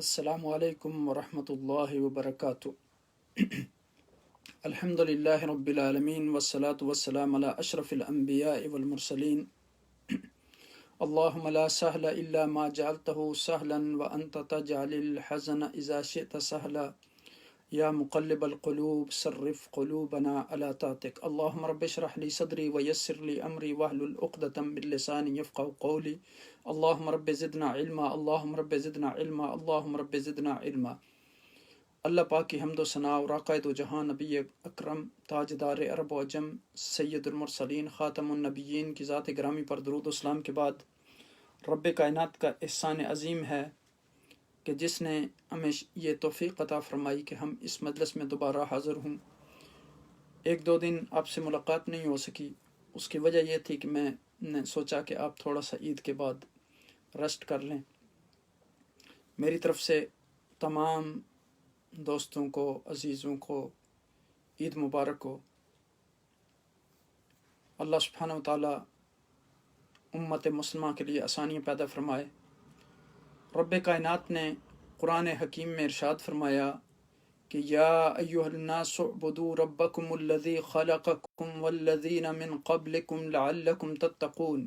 السلام علیکم ورحمۃ اللہ وبرکاتہ۔ الحمد للہ رب العالمین والصلاة والسلام علی اشرف الانبیاء والمرسلین۔ اللہم لا سہل الا ما جعلتہ سہلا وانت تجعل الحزن اذا شئت سہلا یا مقلب القلوب صرف قلوبنا علی طاعتک۔ اللہم رب اشرح لی صدری ویسر لی امری واحلل عقدۃ من لسانی یفقہوا قولی۔ اللہم رب زدنا علما، اللہم رب زدنا علما، اللہم رب زدنا علما۔ اللہ پاک کی حمد و ثناء اور آقا دو جہاں نبی اکرم تاجدار عرب و عجم سید المرسلین خاتم النبیین کی ذات گرامی پر درود و سلام کے بعد، رب کائنات کا احسان عظیم ہے کہ جس نے ہمیں یہ توفیق عطا فرمائی کہ ہم اس مجلس میں دوبارہ حاضر ہوں۔ ایک دو دن آپ سے ملاقات نہیں ہو سکی، اس کی وجہ یہ تھی کہ میں نے سوچا کہ آپ تھوڑا سا عید کے بعد ریسٹ کر لیں۔ میری طرف سے تمام دوستوں کو، عزیزوں کو عید مبارک ہو۔ اللہ سبحانہ و تعالی امت مسلمہ کے لیے آسانیاں پیدا فرمائے۔ رب کائنات نے قرآن حکیم میں ارشاد فرمایا کہ یا ایھا الناس اعبدوا ربکم الذی خلقکم والذین من قبلکم لعلکم تتقون۔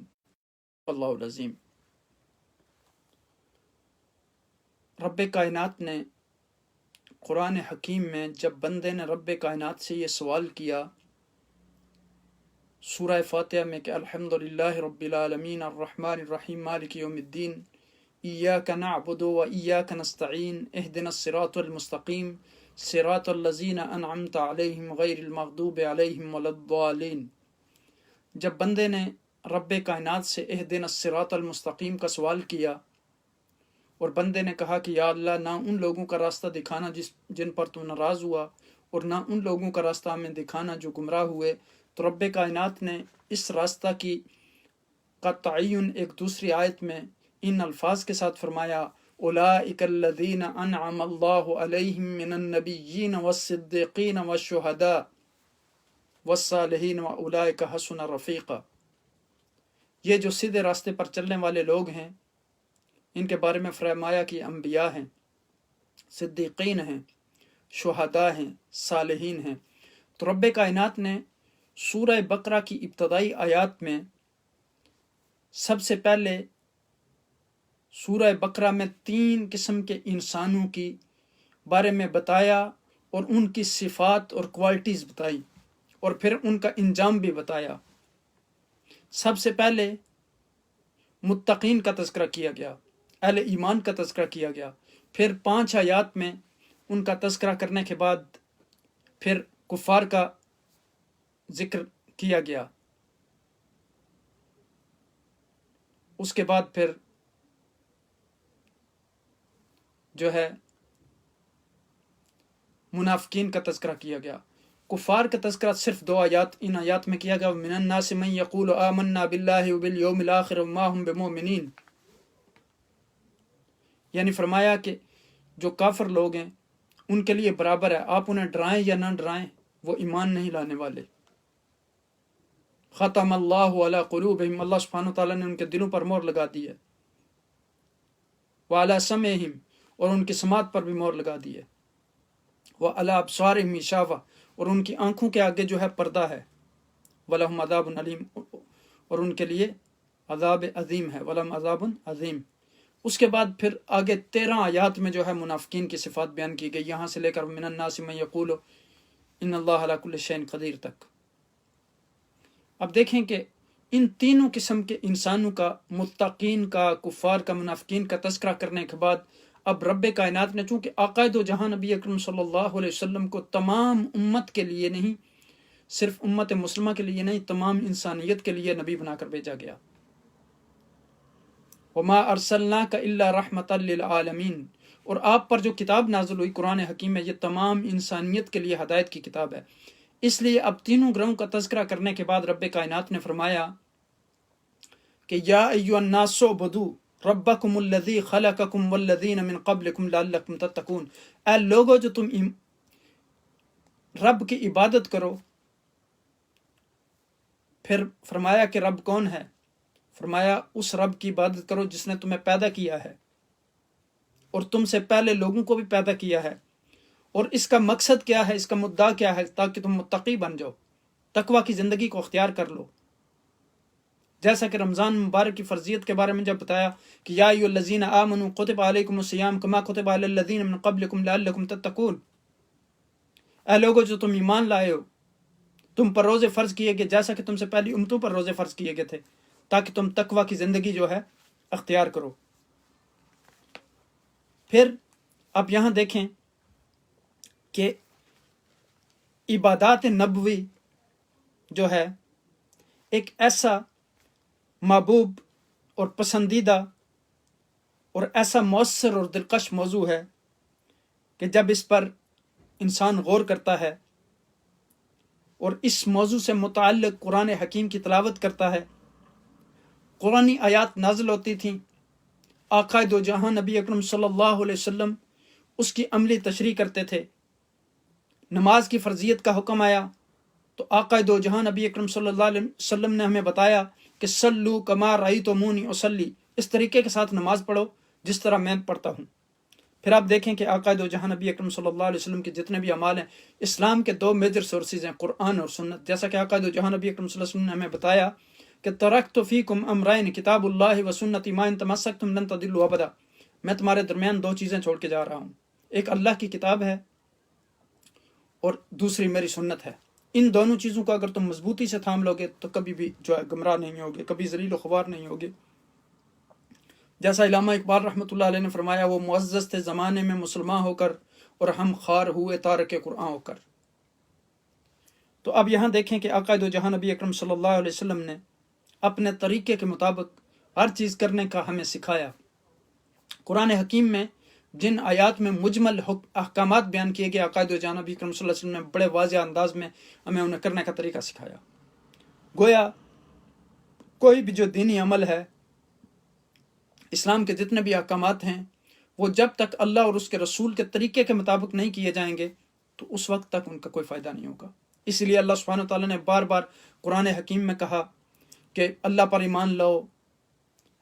اللہ العظیم۔ رب کائنات نے قرآن حکیم میں جب بندے نے رب کائنات سے یہ سوال کیا سورہ فاتحہ میں کہ الحمدللہ رب العالمین الرحمن الرحیم مالک یوم الدین ایاک نعبد و ایاک نستعین اہدنا الصراط المستقیم صراط الذین انعمت علیہم غیر المغضوب علیہم ولا الضالین۔ جب بندے نے رب کائنات سے اہدنا الصراط المستقیم کا سوال کیا اور بندے نے کہا کہ یا اللہ نہ ان لوگوں کا راستہ دکھانا جن پر تو ناراض ہوا اور نہ ان لوگوں کا راستہ ہمیں دکھانا جو گمراہ ہوئے، تو رب کائنات نے اس راستہ کا تعین ایک دوسری آیت میں ان الفاظ کے ساتھ فرمایا اولئک الذین انعم اللہ علیہم من النبیین والصدیقین والشہداء والصالحین واولئک حسن رفیقا۔ یہ جو سیدھے راستے پر چلنے والے لوگ ہیں ان کے بارے میں فرمایا کہ انبیاء ہیں، صدیقین ہیں، شہداء ہیں، صالحین ہیں۔ تو رب کائنات نے سورہ بقرہ کی ابتدائی آیات میں سب سے پہلے سورہ بقرہ میں 3 قسم کے انسانوں کی بارے میں بتایا اور ان کی صفات اور کوالٹیز بتائی اور پھر ان کا انجام بھی بتایا۔ سب سے پہلے متقین کا تذکرہ کیا گیا، اہل ایمان کا تذکرہ کیا گیا، پھر 5 آیات میں ان کا تذکرہ کرنے کے بعد پھر کفار کا ذکر کیا گیا، اس کے بعد پھر جو ہے منافقین کا تذکرہ کیا گیا۔ کفار کا تذکرہ صرف 2 آیات ان آیات میں کیا گیا، من الناس من یقول آمنا باللہ وبالیوم الآخر وما هم بمؤمنین، یعنی فرمایا کہ جو کافر لوگ ہیں ان کے لیے برابر ہے، آپ انہیں ڈرائیں یا نہ ڈرائیں، وہ ایمان نہیں لانے والے۔ ختم اللہ علی قلوبہم، اللہ سبحانہ وتعالیٰ نے ان کے دلوں پر مہر لگا دی ہے، وعلی سمعہم، اور ان کی سماعت پر بھی مہر لگا دی ہے، وعلی ابصارہم غشاوہ، اور ان کی آنکھوں کے آگے جو ہے پردہ ہے، ولہم عذاب علیم، اور ان کے لیے عذاب عظیم ہے، ولہم عذاب عظیم۔ اس کے بعد پھر آگے 13 آیات میں جو ہے منافقین کی صفات بیان کی گئی، یہاں سے لے کر من الناس من یقول ان اللہ علی کل شیء قدیر تک۔ اب دیکھیں کہ ان تینوں قسم کے انسانوں کا، متقین کا، کفار کا، منافقین کا تذکرہ کرنے کے بعد اب رب کائنات نے چونکہ آقا دو جہاں نبی اکرم صلی اللہ علیہ وسلم کو تمام امت کے لیے نہیں، صرف امت مسلمہ کے لیے نہیں، تمام انسانیت کے لیے نبی بنا کر بھیجا گیا۔ وما ارسلناک الا رحمۃ للعالمین، اور آپ پر جو کتاب نازل ہوئی قرآن حکیم میں، یہ تمام انسانیت کے لیے ہدایت کی کتاب ہے۔ اس لیے اب تینوں گروہوں کا تذکرہ کرنے کے بعد رب کائنات نے فرمایا کہ یا ایھا الناس اعبدوا ربکم الذی خلقکم والذین من قبلکم لعلکم تتقون، اے لوگو جو تم رب کی عبادت کرو۔ پھر فرمایا کہ رب کون ہے؟ فرمایا اس رب کی عبادت کرو جس نے تمہیں پیدا کیا ہے اور تم سے پہلے لوگوں کو بھی پیدا کیا ہے، اور اس کا مقصد کیا ہے، اس کا مدعا کیا ہے؟ تاکہ تم متقی بن جاؤ، تقوی کی زندگی کو اختیار کر لو۔ جیسا کہ رمضان مبارک کی فرضیت کے بارے میں جب بتایا کہ یا ایھا الذین آمنوا کتب علیکم الصیام کما کتب علی الذین من قبلکم لعلکم تتقون، اے لوگو جو تم ایمان لائے ہو، تم پر روزے فرض کیے گئے جیسا کہ تم سے پہلی امتوں پر روزے فرض کیے گئے تھے، تاکہ تم تقوی کی زندگی جو ہے اختیار کرو۔ پھر اب یہاں دیکھیں کہ عبادات نبوی جو ہے ایک ایسا محبوب اور پسندیدہ اور ایسا مؤثر اور دلکش موضوع ہے کہ جب اس پر انسان غور کرتا ہے اور اس موضوع سے متعلق قرآن حکیم کی تلاوت کرتا ہے، قرآنی آیات نازل ہوتی تھیں، آقا دو جہاں نبی اکرم صلی اللہ علیہ وسلم اس کی عملی تشریح کرتے تھے، نماز کی فرضیت کا حکم آیا تو آقا دو جہاں نبی اکرم صلی اللہ علیہ وسلم نے ہمیں بتایا کہ صلو کما رأیتمونی اصلی، اس طریقے کے ساتھ نماز پڑھو جس طرح میں پڑھتا ہوں۔ پھر آپ دیکھیں کہ آقا دو جہاں نبی اکرم صلی اللہ علیہ وسلم کے جتنے بھی اعمال ہیں، اسلام کے دو میجر سورسز ہیں، قرآن اور سنت۔ جیسا کہ آقا دو جہاں نبی اکرم صلی اللہ علیہ وسلم نے ہمیں بتایا کہ ترکت فیکم امرین کتاب اللہ و سنتی ما ان تمسکتم لن تضلوا ابدا، میں تمہارے درمیان دو چیزیں چھوڑ کے جا رہا ہوں، ایک اللہ کی کتاب ہے اور دوسری میری سنت ہے۔ ان دونوں چیزوں کو اگر تم مضبوطی سے تھام لو گے تو کبھی بھی جو ہے گمراہ نہیں ہوگے، کبھی ذلیل و خوار نہیں ہوگے۔ جیسا علامہ اقبال رحمۃ اللہ علیہ نے فرمایا، وہ معزز تھے زمانے میں مسلمان ہو کر اور ہم خوار ہوئے تارک قرآن ہو کر۔ تو اب یہاں دیکھیں کہ آقا دو جہاں نبی اکرم صلی اللہ علیہ وسلم نے اپنے طریقے کے مطابق ہر چیز کرنے کا ہمیں سکھایا۔ قرآن حکیم میں جن آیات میں مجمل احکامات بیان کیے گئے، آقا دو جہاں نبی اکرم صلی اللہ علیہ وسلم نے بڑے واضح انداز میں ہمیں انہیں کرنے کا طریقہ سکھایا۔ گویا کوئی بھی جو دینی عمل ہے، اسلام کے جتنے بھی احکامات ہیں، وہ جب تک اللہ اور اس کے رسول کے طریقے کے مطابق نہیں کیے جائیں گے تو اس وقت تک ان کا کوئی فائدہ نہیں ہوگا۔ اس لیے اللہ سبحانہ وتعالیٰ نے بار بار قرآن حکیم میں کہا کہ اللہ پر ایمان لاؤ،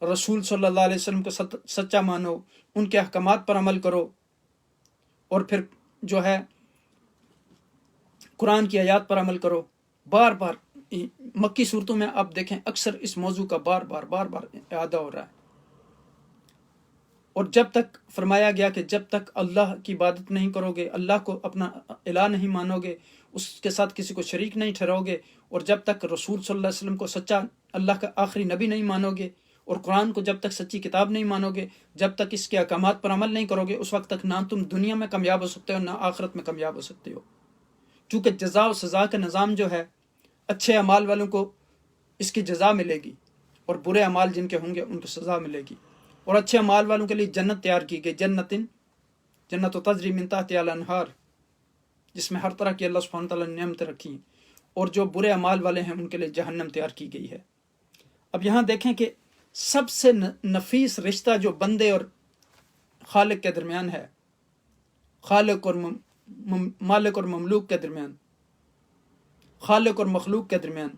رسول صلی اللہ علیہ وسلم کو سچا مانو، ان کے احکامات پر عمل کرو، اور پھر جو ہے قرآن کی آیات پر عمل کرو۔ بار بار مکی صورتوں میں آپ دیکھیں اکثر اس موضوع کا بار بار اعادہ ہو رہا ہے۔ اور جب تک فرمایا گیا کہ جب تک اللہ کی عبادت نہیں کرو گے، اللہ کو اپنا الہ نہیں مانو گے، اس کے ساتھ کسی کو شریک نہیں ٹھہراؤ گے، اور جب تک رسول صلی اللہ علیہ وسلم کو سچا اللہ کا آخری نبی نہیں مانو گے، اور قرآن کو جب تک سچی کتاب نہیں مانو گے، جب تک اس کے احکامات پر عمل نہیں کرو گے، اس وقت تک نہ تم دنیا میں کامیاب ہو سکتے ہو نہ آخرت میں کامیاب ہو سکتے ہو۔ چونکہ جزا و سزا کا نظام جو ہے، اچھے اعمال والوں کو اس کی جزا ملے گی اور برے اعمال جن کے ہوں گے ان کو سزا ملے گی، اور اچھے اعمال والوں کے لیے جنت تیار کی گئی، جنت و تجری من تحتہا الانہار، جس میں ہر طرح کی اللہ سبحانہ تعالیٰ نے نعمتیں رکھی ہیں، اور جو برے اعمال والے ہیں ان کے لیے جہنم تیار کی گئی ہے۔ اب یہاں دیکھیں کہ سب سے نفیس رشتہ جو بندے اور خالق کے درمیان ہے، خالق اور مالک اور مملوک کے درمیان، خالق اور مخلوق کے درمیان،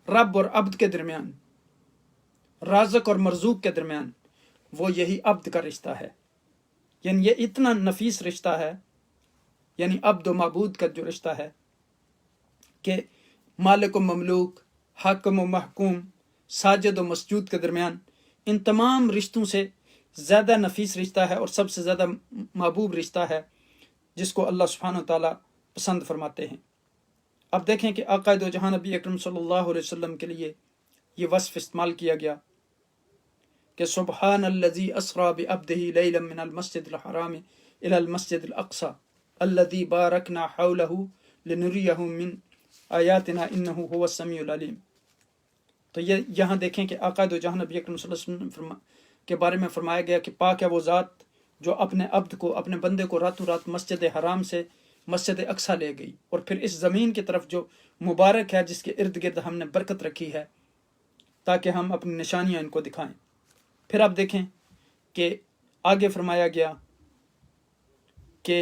رب اور عبد کے درمیان، رازق اور مرزوق کے درمیان، وہ یہی عبد کا رشتہ ہے۔ یعنی یہ اتنا نفیس رشتہ ہے، یعنی عبد و معبود کا جو رشتہ ہے، کہ مالک و مملوک، حاکم و محکوم، ساجد و مسجود کے درمیان، ان تمام رشتوں سے زیادہ نفیس رشتہ ہے اور سب سے زیادہ محبوب رشتہ ہے جس کو اللہ سبحانہ وتعالیٰ پسند فرماتے ہیں۔ اب دیکھیں کہ آقا دو جہاں نبی اکرم صلی اللہ علیہ وسلم کے لیے یہ وصف استعمال کیا گیا کہ سبحان الذی اسری بعبدہ لیلا من المسجد الحرام الی المسجد الاقصی الذی بارکنا حولہ لنریہ من آیاتنا انہ هو السمیع العلیم۔ تو یہ یہاں دیکھیں کہ آقا دو جہاں نبی اکرم صلی اللہ علیہ وسلم کے بارے میں فرمایا گیا کہ پاک ہے وہ ذات جو اپنے عبد کو، اپنے بندے کو راتوں رات مسجد حرام سے مسجد اقصی لے گئی، اور پھر اس زمین کی طرف جو مبارک ہے، جس کے ارد گرد ہم نے برکت رکھی ہے تاکہ ہم اپنی نشانیاں ان کو دکھائیں۔ پھر آپ دیکھیں کہ آگے فرمایا گیا کہ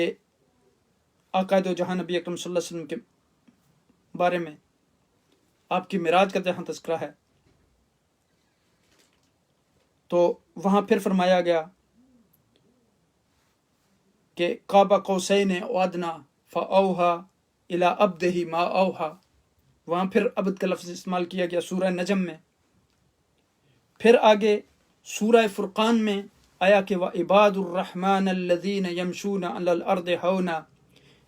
آقا دو جہاں نبی اکرم صلی اللہ علیہ وسلم کے بارے میں آپ کی معراج کا جہاں تذکرہ ہے تو وہاں پھر فرمایا گیا کہ قاب قوسین او ادنا فاوحا الی عبدہ ما اوحا، وہاں پھر عبد کا لفظ استعمال کیا گیا سورہ نجم میں. پھر آگے سورہ فرقان میں آیا کہ وعباد الرحمن الذین یمشون علی الارض ہونا،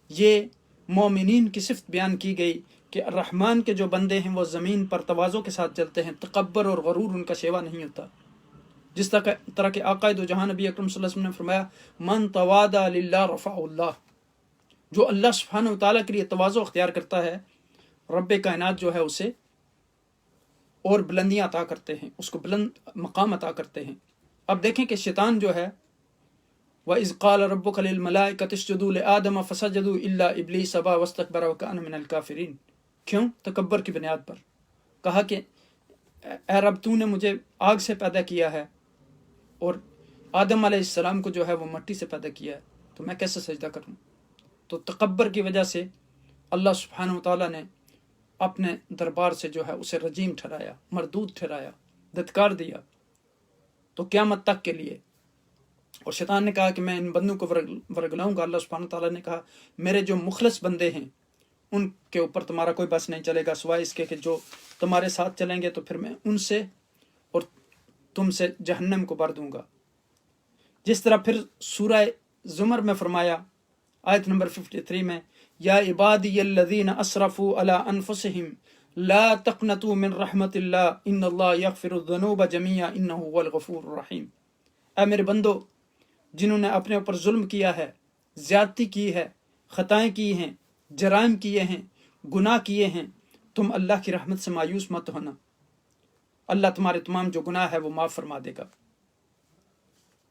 یہ مومنین کی صفت بیان کی گئی کہ الرحمن کے جو بندے ہیں وہ زمین پر تواضع کے ساتھ چلتے ہیں، تکبر اور غرور ان کا شیوا نہیں ہوتا. جس طرح کہ آقا دو جہاں نبی اکرم صلی اللہ علیہ وسلم نے فرمایا من تواضع للہ رفعہ اللہ، جو اللہ سبحانہ وتعالیٰ کے لیے تواضع اختیار کرتا ہے، رب کائنات جو ہے اسے اور بلندیاں عطا کرتے ہیں، اس کو بلند مقام عطا کرتے ہیں. اب دیکھیں کہ شیطان جو ہے وَإِذْ قَالَ رَبُّكَ لِلْمَلَائِكَةِ اسْجُدُوا لِآدَمَ فَسَجَدُوا إِلَّا إِبْلِيسَ أَبَىٰ وَاسْتَكْبَرَ وَكَانَ مِنَ الْكَافِرِينَ. کیوں؟ تکبر کی بنیاد پر. کہا کہ اے رب تو نے مجھے آگ سے پیدا کیا ہے اور آدم علیہ السلام کو جو ہے وہ مٹی سے پیدا کیا ہے، تو میں کیسے سجدہ کروں؟ تو تکبر کی وجہ سے اللہ سبحانہ وتعالیٰ نے اپنے دربار سے جو ہے اسے رجیم ٹھہرایا، مردود ٹھہرایا، دھتکار دیا، تو قیامت تک کے لیے. اور شیطان نے کہا کہ میں ان بندوں کو ورگلاؤں گا. اللہ سبحانہ تعالیٰ نے کہا میرے جو مخلص بندے ہیں ان کے اوپر تمہارا کوئی بس نہیں چلے گا سوائے اس کے کہ جو تمہارے ساتھ چلیں گے تو پھر میں ان سے اور تم سے جہنم کو بھر دوں گا. جس طرح پھر سورہ زمر میں فرمایا آیت نمبر 53 میں یا عبادی الذین اسرفوا علی انفسہم لا تقنطوا من رحمت اللہ ان اللہ یغفر الذنوب جميعا انہ هو الغفور الرحیم. اے میرے بندو جنہوں نے اپنے اوپر ظلم کیا ہے، زیادتی کی ہے، خطائیں کی ہیں، جرائم کیے ہیں، گناہ کیے ہیں، تم اللہ کی رحمت سے مایوس مت ہونا، اللہ تمہارے تمام جو گناہ ہے وہ معاف فرما دے گا.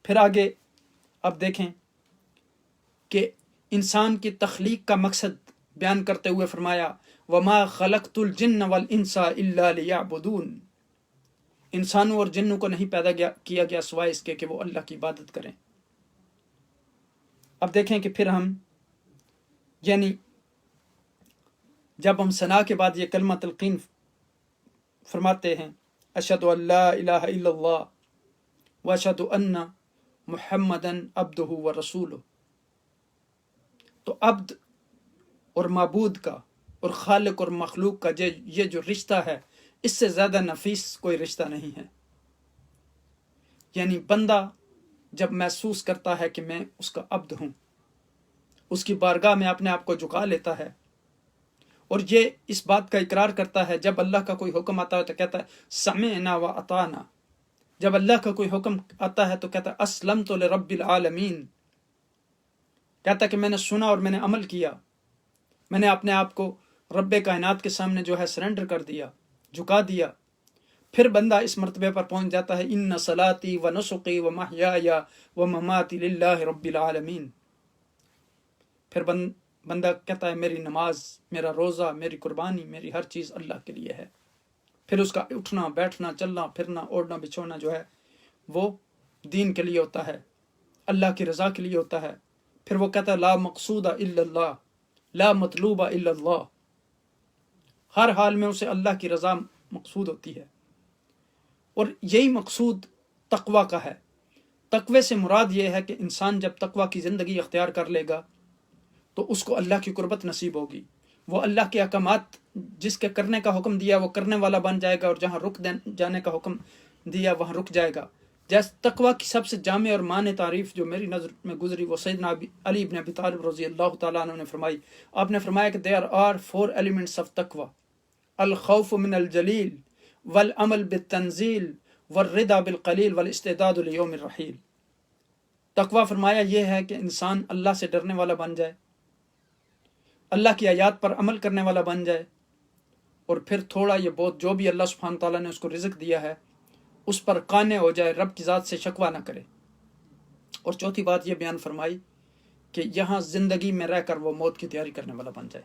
پھر آگے اب دیکھیں کہ انسان کی تخلیق کا مقصد بیان کرتے ہوئے فرمایا وما خلقت الجن والانس الا لیعبدون، انسانوں اور جنوں کو نہیں پیدا کیا گیا سوائے اس کے کہ وہ اللہ کی عبادت کریں. اب دیکھیں کہ پھر ہم یعنی جب ہم ثنا کے بعد یہ کلمہ تلقین فرماتے ہیں اشہد ان لا الہ الا اللہ واشہد ان محمدا عبدہ ورسولہ، تو عبد اور معبود کا اور خالق اور مخلوق کا یہ جو رشتہ ہے اس سے زیادہ نفیس کوئی رشتہ نہیں ہے. یعنی بندہ جب محسوس کرتا ہے کہ میں اس کا عبد ہوں، اس کی بارگاہ میں اپنے آپ کو جھکا لیتا ہے اور یہ اس بات کا اقرار کرتا ہے، جب اللہ کا کوئی حکم آتا ہے تو کہتا ہے سمعنا و اطعنا، جب اللہ کا کوئی حکم آتا ہے تو کہتا ہے اسلمت لرب العالمین، کہتا ہے کہ میں نے سنا اور میں نے عمل کیا، میں نے اپنے آپ کو رب کائنات کے سامنے جو ہے سرنڈر کر دیا، جھکا دیا. پھر بندہ اس مرتبے پر پہنچ جاتا ہے ان صلاتی و نسقی و محیای و مماتی للہ رب العالمین. پھر بندہ کہتا ہے میری نماز، میرا روزہ، میری قربانی، میری ہر چیز اللہ کے لیے ہے. پھر اس کا اٹھنا بیٹھنا چلنا پھرنا اوڑھنا بچھونا جو ہے وہ دین کے لیے ہوتا ہے، اللہ کی رضا کے لیے ہوتا ہے. پھر وہ کہتا ہے لا مقصود الا اللہ لا مطلوب الا اللہ، ہر حال میں اسے اللہ کی رضا مقصود ہوتی ہے. اور یہی مقصود تقوی کا ہے. تقوی سے مراد یہ ہے کہ انسان جب تقوی کی زندگی اختیار کر لے گا تو اس کو اللہ کی قربت نصیب ہوگی، وہ اللہ کے احکامات جس کے کرنے کا حکم دیا وہ کرنے والا بن جائے گا اور جہاں رک جانے کا حکم دیا وہاں رک جائے گا. جیسے تقوی کی سب سے جامع اور معنی تعریف جو میری نظر میں گزری وہ سیدنا علی بن ابی طالب رضی اللہ تعالیٰ عنہ نے فرمائی. آپ نے فرمایا کہ there are 4 elements of taqwa: الخوف من الجلیل والعمل بالتنزیل والرضا بالقلیل والاستعداد لیوم الرحیل. تقوی فرمایا یہ ہے کہ انسان اللہ سے ڈرنے والا بن جائے، اللہ کی آیات پر عمل کرنے والا بن جائے، اور پھر تھوڑا یہ بہت جو بھی اللہ سبحانہ تعالیٰ نے اس کو رزق دیا ہے اس پر قانع ہو جائے، رب کی ذات سے شکوہ نہ کرے. اور چوتھی بات یہ بیان فرمائی کہ یہاں زندگی میں رہ کر وہ موت کی تیاری کرنے والا بن جائے.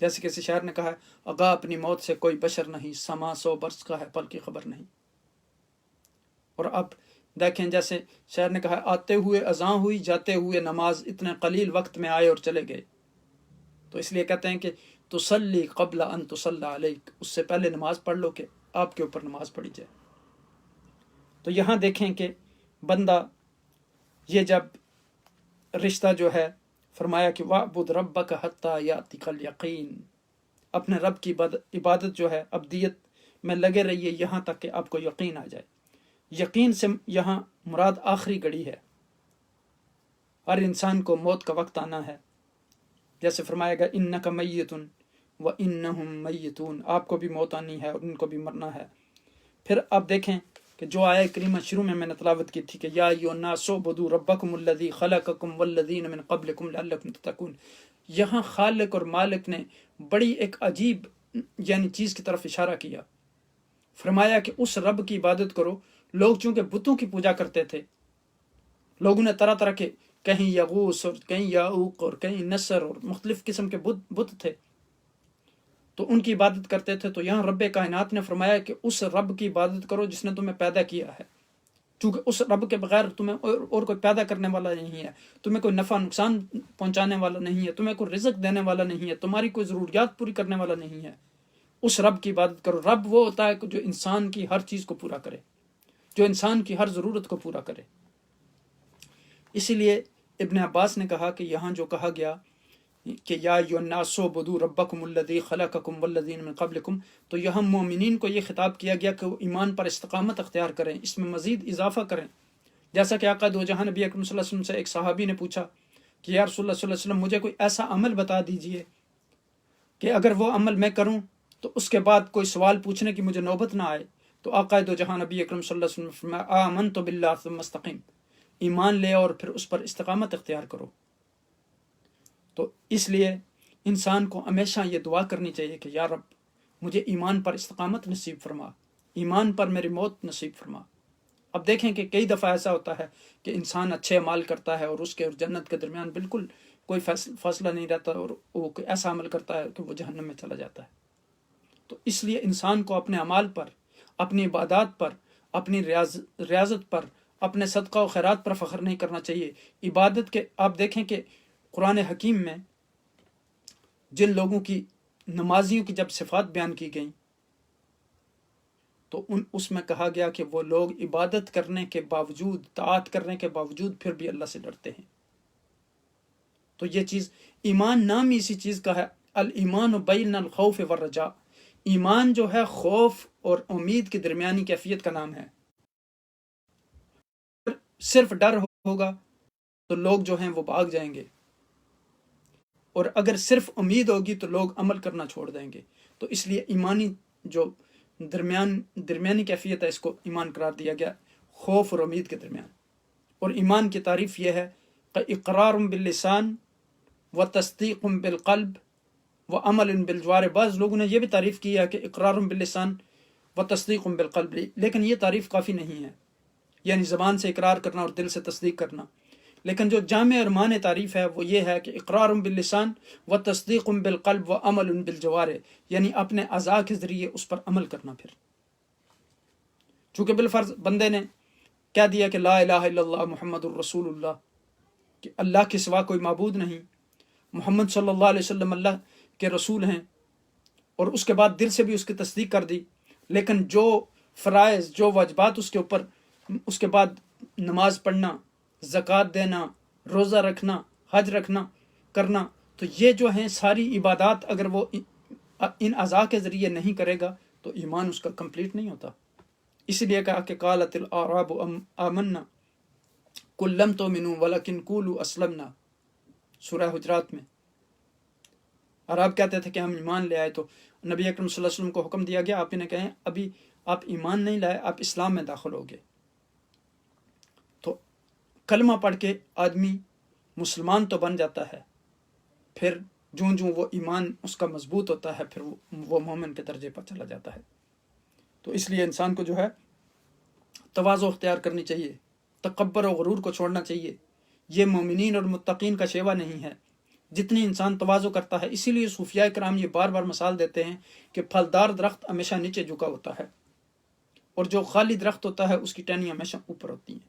جیسے کسی شاعر نے کہا ہے آگاہ اپنی موت سے کوئی بشر نہیں، سما 100 برس کا ہے پل کی خبر نہیں. اور اب دیکھیں جیسے شاعر نے کہا آتے ہوئے اذاں ہوئی جاتے ہوئے نماز، اتنے قلیل وقت میں آئے اور چلے گئے. تو اس لیے کہتے ہیں کہ تصلی قبل ان تصلی علیک، اس سے پہلے نماز پڑھ لو کہ آپ کے اوپر نماز پڑھی جائے. تو یہاں دیکھیں کہ بندہ یہ جب رشتہ جو ہے فرمایا کہ وَاعْبُدْ رَبَّكَ حَتَّى يَأْتِيَكَ الْيَقِينُ، اپنے رب کی عبادت جو ہے عبدیت میں لگے رہیے یہاں تک کہ آپ کو یقین آ جائے۔ یقین سے یہاں مراد آخری گھڑی ہے، ہر انسان کو موت کا وقت آنا ہے، جیسے فرمایا گا اِنَّكَ مَيِّتٌ وَإِنَّهُمْ مَيِّتُونَ، آپ کو بھی موت آنی ہے اور ان کو بھی مرنا ہے۔ پھر آپ دیکھیں کہ جو آیہ کریمہ شروع میں نے تلاوت کی تھی کہ یا ایھا الناس اعبدوا ربکم الذی خلقکم والذین من قبلکم لعلکم تتقون، یہاں خالق اور مالک نے بڑی ایک عجیب یعنی چیز کی طرف اشارہ کیا، فرمایا کہ اس رب کی عبادت کرو۔ لوگ چونکہ بتوں کی پوجا کرتے تھے، لوگوں نے طرح طرح کے کہیں یغوث اور کہیں یعوق اور کہیں نصر اور مختلف قسم کے بت تھے، تو ان کی عبادت کرتے تھے۔ تو یہاں رب کائنات نے فرمایا کہ اس رب کی عبادت کرو جس نے تمہیں پیدا کیا ہے، چونکہ اس رب کے بغیر تمہیں اور کوئی پیدا کرنے والا نہیں ہے، تمہیں کوئی نفع نقصان پہنچانے والا نہیں ہے، تمہیں کوئی رزق دینے والا نہیں ہے، تمہاری کوئی ضروریات پوری کرنے والا نہیں ہے۔ اس رب کی عبادت کرو۔ رب وہ ہوتا ہے جو انسان کی ہر چیز کو پورا کرے، جو انسان کی ہر ضرورت کو پورا کرے۔ اسی لیے ابن عباس نے کہا کہ یہاں جو کہا گیا کہ یا ایھا الناس اعبدوا ربکم الذی خلقکم والذین من قبلکم، تو یہاں مومنین کو یہ خطاب کیا گیا کہ وہ ایمان پر استقامت اختیار کریں، اس میں مزید اضافہ کریں۔ جیسا کہ آقا دو جہاں نبی اکرم صلی اللہ علیہ وسلم سے ایک صحابی نے پوچھا کہ یا رسول اللہ صلی اللہ علیہ وسلم مجھے کوئی ایسا عمل بتا دیجئے کہ اگر وہ عمل میں کروں تو اس کے بعد کوئی سوال پوچھنے کی مجھے نوبت نہ آئے۔ تو آقا دو جہاں نبی اکرم صلی اللہ علیہ وسلم نے فرمایا آمنت باللہ ثم استقم، ایمان لے اور پھر اس پر استقامت اختیار کرو۔ تو اس لیے انسان کو ہمیشہ یہ دعا کرنی چاہیے کہ یا رب مجھے ایمان پر استقامت نصیب فرما، ایمان پر میری موت نصیب فرما۔ اب دیکھیں کہ کئی دفعہ ایسا ہوتا ہے کہ انسان اچھے اعمال کرتا ہے اور اس کے اور جنت کے درمیان بالکل کوئی فاصلہ نہیں رہتا، اور وہ کوئی ایسا عمل کرتا ہے کہ وہ جہنم میں چلا جاتا ہے۔ تو اس لیے انسان کو اپنے اعمال پر، اپنی عبادات پر، اپنی ریاضت پر، اپنے صدقہ و خیرات پر فخر نہیں کرنا چاہیے۔ عبادت کے آپ دیکھیں کہ قرآن حکیم میں جن لوگوں کی نمازیوں کی جب صفات بیان کی گئیں تو اس میں کہا گیا کہ وہ لوگ عبادت کرنے کے باوجود، طاعت کرنے کے باوجود پھر بھی اللہ سے ڈرتے ہیں۔ تو یہ چیز ایمان نام ہی اسی چیز کا ہے، الایمان بین الخوف والرجاء، ایمان جو ہے خوف اور امید کے درمیانی کیفیت کا نام ہے۔ صرف ڈر ہوگا تو لوگ جو ہیں وہ بھاگ جائیں گے، اور اگر صرف امید ہوگی تو لوگ عمل کرنا چھوڑ دیں گے۔ تو اس لیے ایمانی جو درمیانی کیفیت ہے اس کو ایمان قرار دیا گیا، خوف اور امید کے درمیان۔ اور ایمان کی تعریف یہ ہے کہ اقرار باللسان و تصدیق بالقلب و عمل بالجوارح۔ بعض لوگوں نے یہ بھی تعریف کی ہے کہ اقرار باللسان و تصدیق بالقلب، لیکن یہ تعریف کافی نہیں ہے، یعنی زبان سے اقرار کرنا اور دل سے تصدیق کرنا۔ لیکن جو جامع اور معنی تعریف ہے وہ یہ ہے کہ اقرار باللسان و تصدیق بالقلب و عمل بالجوارح، یعنی اپنے اعضاء کے ذریعے اس پر عمل کرنا۔ پھر چونکہ بالفرض بندے نے کہہ دیا کہ لا الہ الا اللہ محمد الرسول اللہ، کہ اللہ کے سوا کوئی معبود نہیں، محمد صلی اللہ علیہ وسلم اللہ کے رسول ہیں، اور اس کے بعد دل سے بھی اس کی تصدیق کر دی، لیکن جو فرائض، جو واجبات اس کے اوپر، اس کے بعد نماز پڑھنا، زکوٰۃ دینا، روزہ رکھنا، حج رکھنا کرنا، تو یہ جو ہیں ساری عبادات اگر وہ ان اعضاء کے ذریعے نہیں کرے گا تو ایمان اس کا کمپلیٹ نہیں ہوتا۔ اس لیے کہا کہ قالت الاعراب آمنا قل لم تؤمنوا ولکن قولوا اسلمنا، سورہ حجرات میں عرب کہتے تھے کہ ہم ایمان لے آئے، تو نبی اکرم صلی اللہ علیہ وسلم کو حکم دیا گیا آپ انہیں کہیں ابھی آپ ایمان نہیں لائے، آپ اسلام میں داخل ہو گئے۔ تو کلمہ پڑھ کے آدمی مسلمان تو بن جاتا ہے، پھر جوں جوں وہ ایمان اس کا مضبوط ہوتا ہے پھر وہ مومن کے درجے پر چلا جاتا ہے۔ تو اس لیے انسان کو جو ہے تواضع اختیار کرنی چاہیے، تکبر و غرور کو چھوڑنا چاہیے۔ یہ مومنین اور متقین کا شیوہ نہیں ہے۔ جتنی انسان تواضع کرتا ہے، اسی لیے صوفیاء کرام یہ بار بار مثال دیتے ہیں کہ پھلدار درخت ہمیشہ نیچے جھکا ہوتا ہے، اور جو خالی درخت ہوتا ہے اس کی ٹہنیاں ہمیشہ اوپر ہوتی ہیں۔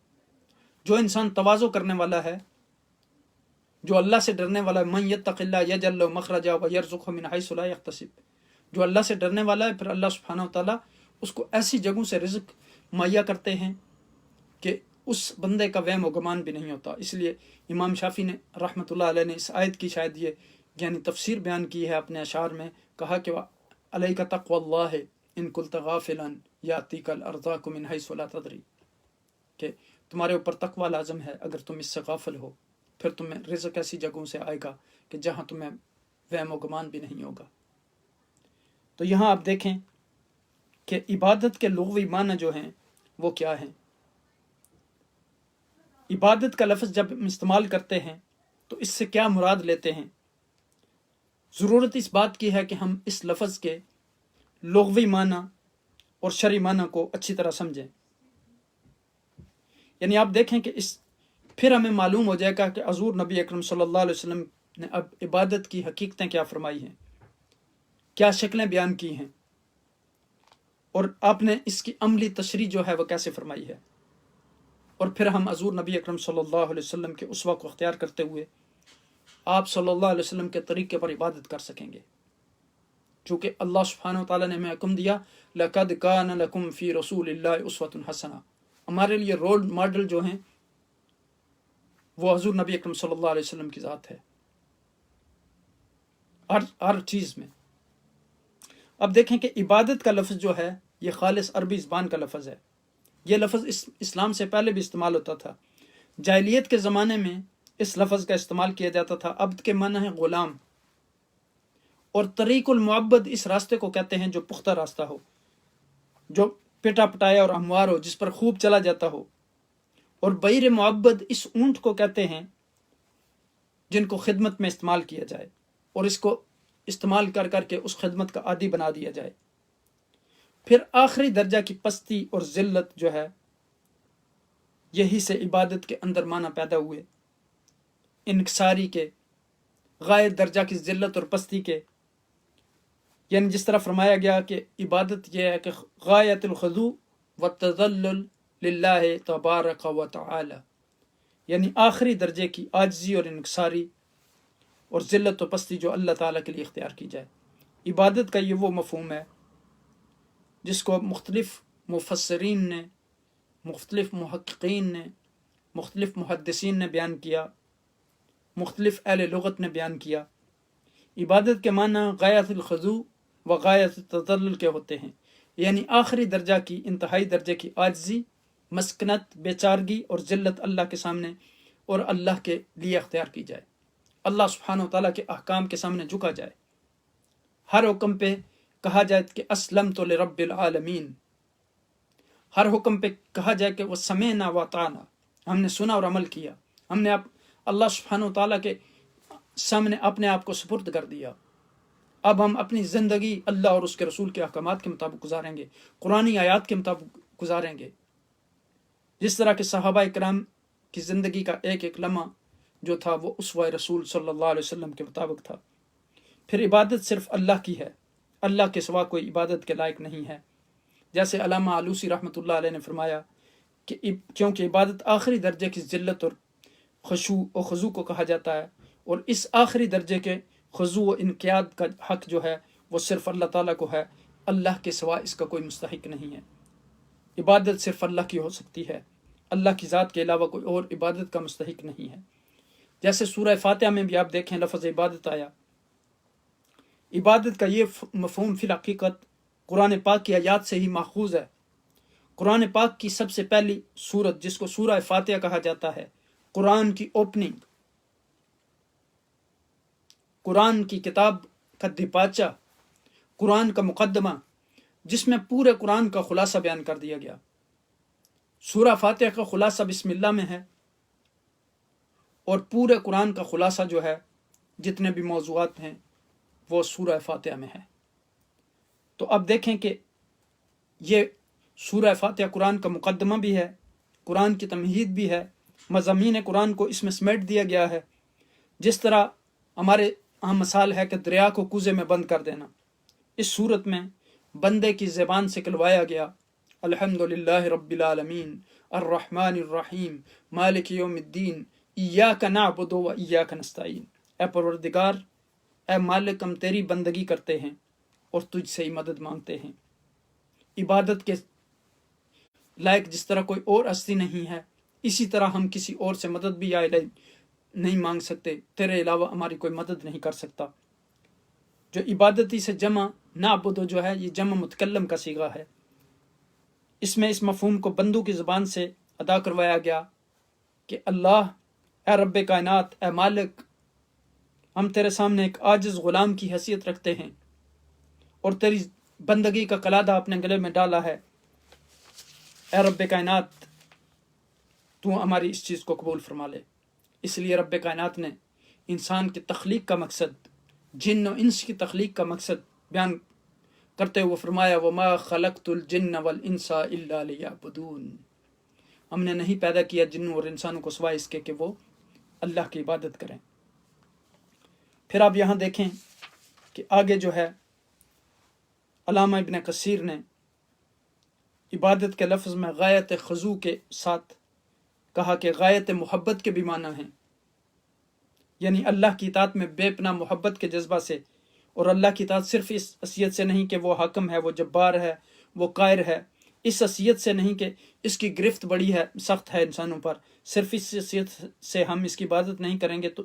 جو انسان تواضع کرنے والا ہے، جو اللہ سے ڈرنے والا ہے، من یتق اللہ یجعل لہ مخرجا ویرزقہ من حیث لا یحتسب، جو اللہ سے ڈرنے والا ہے پھر اللہ سبحانہ وتعالیٰ اس کو ایسی جگہوں سے رزق مہیا کرتے ہیں کہ اس بندے کا وہم و گمان بھی نہیں ہوتا۔ اس لیے امام شافعی نے رحمۃ اللہ علیہ نے اس آیت کی شاید یہ یعنی تفسیر بیان کی ہے اپنے اشعار میں، کہا کہ علیک تقوی اللہ ان کنت غافلا یاتیک الارزاق من حیث لا تدری، کہ تمہارے اوپر تقوی لازم ہے، اگر تم اس سے غافل ہو پھر تمہیں رزق ایسی جگہوں سے آئے گا کہ جہاں تمہیں وہم و گمان بھی نہیں ہوگا۔ تو یہاں آپ دیکھیں کہ عبادت کے لغوی معنی جو ہیں وہ کیا ہیں۔ عبادت کا لفظ جب ہم استعمال کرتے ہیں تو اس سے کیا مراد لیتے ہیں؟ ضرورت اس بات کی ہے کہ ہم اس لفظ کے لغوی معنی اور شرعی معنی کو اچھی طرح سمجھیں۔ یعنی آپ دیکھیں کہ پھر ہمیں معلوم ہو جائے گا کہ حضور نبی اکرم صلی اللہ علیہ وسلم نے اب عبادت کی حقیقتیں کیا فرمائی ہیں، کیا شکلیں بیان کی ہیں، اور آپ نے اس کی عملی تشریح جو ہے وہ کیسے فرمائی ہے، اور پھر ہم حضور نبی اکرم صلی اللہ علیہ وسلم کے اسوہ کو اختیار کرتے ہوئے آپ صلی اللہ علیہ وسلم کے طریقے پر عبادت کر سکیں گے، چونکہ اللہ سبحانہ و تعالیٰ نے ہمیں حکم دیا لَقَدْ كَانَ لَكُمْ فِي رَسُولِ اللَّهِ أُسْوَةٌ حَسَنَةٌ، ہمارے لیے رول ماڈل جو ہیں وہ حضور نبی اکرم صلی اللہ علیہ وسلم کی ذات ہے ہر چیز میں۔ اب دیکھیں کہ عبادت کا لفظ جو ہے یہ خالص عربی زبان کا لفظ ہے۔ یہ لفظ اسلام سے پہلے بھی استعمال ہوتا تھا۔ جاہلیت کے زمانے میں اس لفظ کا استعمال کیا جاتا تھا۔ عبد کے معنی ہے غلام، اور طریق المعبد اس راستے کو کہتے ہیں جو پختہ راستہ ہو، جو پٹا پٹایا اور ہموار ہو، جس پر خوب چلا جاتا ہو۔ اور بیر معبد اس اونٹ کو کہتے ہیں جن کو خدمت میں استعمال کیا جائے اور اس کو استعمال کر کر کے اس خدمت کا عادی بنا دیا جائے۔ پھر آخری درجہ کی پستی اور ذلت جو ہے، یہی سے عبادت کے اندر معنی پیدا ہوئے، انکساری کے، غائب درجہ کی ذلت اور پستی کے۔ یعنی جس طرح فرمایا گیا کہ عبادت یہ ہے کہ غایت الخضوع والتذلل للہ تبارک و تعالی، یعنی آخری درجے کی عاجزی اور انکساری اور ذلت و پستی جو اللہ تعالیٰ کے لیے اختیار کی جائے۔ عبادت کا یہ وہ مفہوم ہے جس کو مختلف مفسرین نے، مختلف محققین نے، مختلف محدثین نے بیان کیا، مختلف اہل لغت نے بیان کیا۔ عبادت کے معنی غایت الخضوع و غایت التذلل کے ہوتے ہیں، یعنی آخری درجہ کی، انتہائی درجے کی عاجزی، مسکنت، بیچارگی اور ذلت اللہ کے سامنے اور اللہ کے لیے اختیار کی جائے، اللہ سبحانہ و تعالیٰ کے احکام کے سامنے جھکا جائے، ہر حکم پہ کہا جائے کہ اسلمت لرب العالمین، ہر حکم پہ کہا جائے کہ وہ سمعنا واطعنا، ہم نے سنا اور عمل کیا، ہم نے اللہ سبحانہ و تعالیٰ کے سامنے اپنے آپ کو سپرد کر دیا۔ اب ہم اپنی زندگی اللہ اور اس کے رسول کے احکامات کے مطابق گزاریں گے، قرآنی آیات کے مطابق گزاریں گے، جس طرح کہ صحابہ کرام کی زندگی کا ایک ایک لمحہ جو تھا وہ اسوہ رسول صلی اللہ علیہ وسلم کے مطابق تھا۔ پھر عبادت صرف اللہ کی ہے، اللہ کے سوا کوئی عبادت کے لائق نہیں ہے، جیسے علامہ آلوسی رحمۃ اللہ علیہ نے فرمایا کہ کیونکہ عبادت آخری درجے کی ذلت اور خضوع کو کہا جاتا ہے، اور اس آخری درجے کے خضوع و انقیاد کا حق جو ہے وہ صرف اللہ تعالیٰ کو ہے، اللہ کے سوا اس کا کوئی مستحق نہیں ہے۔ عبادت صرف اللہ کی ہو سکتی ہے، اللہ کی ذات کے علاوہ کوئی اور عبادت کا مستحق نہیں ہے۔ جیسے سورہ فاتحہ میں بھی آپ دیکھیں لفظ عبادت آیا۔ عبادت کا یہ مفہوم فی الحقیقت قرآن پاک کی آیات سے ہی ماخوذ ہے۔ قرآن پاک کی سب سے پہلی سورت جس کو سورہ فاتحہ کہا جاتا ہے، قرآن کی اوپننگ، قرآن کی کتاب کا دیپاچہ، قرآن کا مقدمہ، جس میں پورے قرآن کا خلاصہ بیان کر دیا گیا۔ سورہ فاتحہ کا خلاصہ بسم اللہ میں ہے، اور پورے قرآن کا خلاصہ جو ہے جتنے بھی موضوعات ہیں وہ سورہ فاتحہ میں ہے۔ تو اب دیکھیں کہ یہ سورہ فاتحہ قرآن کا مقدمہ بھی ہے، قرآن کی تمہید بھی ہے، مضامین قرآن کو اس میں سمیٹ دیا گیا ہے۔ جس طرح ہمارے عام مثال ہے کہ دریا کو کوزے میں بند کر دینا، اس صورت میں بندے کی زبان سے کلوایا گیا الحمدللہ رب العالمین الرحمن الرحیم مالک یوم الدین ایاک نعبد و ایاک نستعین، اے پروردگار، اے مالک، ہم تیری بندگی کرتے ہیں اور تجھ سے ہی مدد مانگتے ہیں۔ عبادت کے لائق جس طرح کوئی اور ہستی نہیں ہے، اسی طرح ہم کسی اور سے مدد بھی یا الہی نہیں مانگ سکتے، تیرے علاوہ ہماری کوئی مدد نہیں کر سکتا۔ جو عبادتی سے جمع نعبدو جو ہے یہ جمع متکلم کا صیغہ ہے، اس میں اس مفہوم کو بندوں کی زبان سے ادا کروایا گیا کہ اللہ، اے رب کائنات، اے مالک، ہم تیرے سامنے ایک عاجز غلام کی حیثیت رکھتے ہیں اور تیری بندگی کا قلادہ اپنے گلے میں ڈالا ہے۔ اے رب کائنات، تو ہماری اس چیز کو قبول فرما لے۔ اس لیے رب کائنات نے انسان کی تخلیق کا مقصد، جن و انس کی تخلیق کا مقصد بیان کرتے ہوئے فرمایا وَمَا خَلَقْتُ الْجِنَّ وَالْإِنسَ إِلَّا لِيَعْبُدُونَ، ہم نے نہیں پیدا کیا جنوں اور انسانوں کو سوائے اس کے کہ وہ اللہ کی عبادت کریں۔ پھر آپ یہاں دیکھیں کہ آگے جو ہے علامہ ابن کثیر نے عبادت کے لفظ میں غایت خضوع کے ساتھ کہا کہ غایت محبت کے بھی معنی ہیں، یعنی اللہ کی اطاعت میں بے پناہ محبت کے جذبہ سے، اور اللہ کی اطاعت صرف اس حیثیت سے نہیں کہ وہ حاکم ہے، وہ جبار ہے، وہ قاہر ہے، اس حیثیت سے نہیں کہ اس کی گرفت بڑی ہے، سخت ہے انسانوں پر، صرف اس حیثیت سے ہم اس کی عبادت نہیں کریں گے تو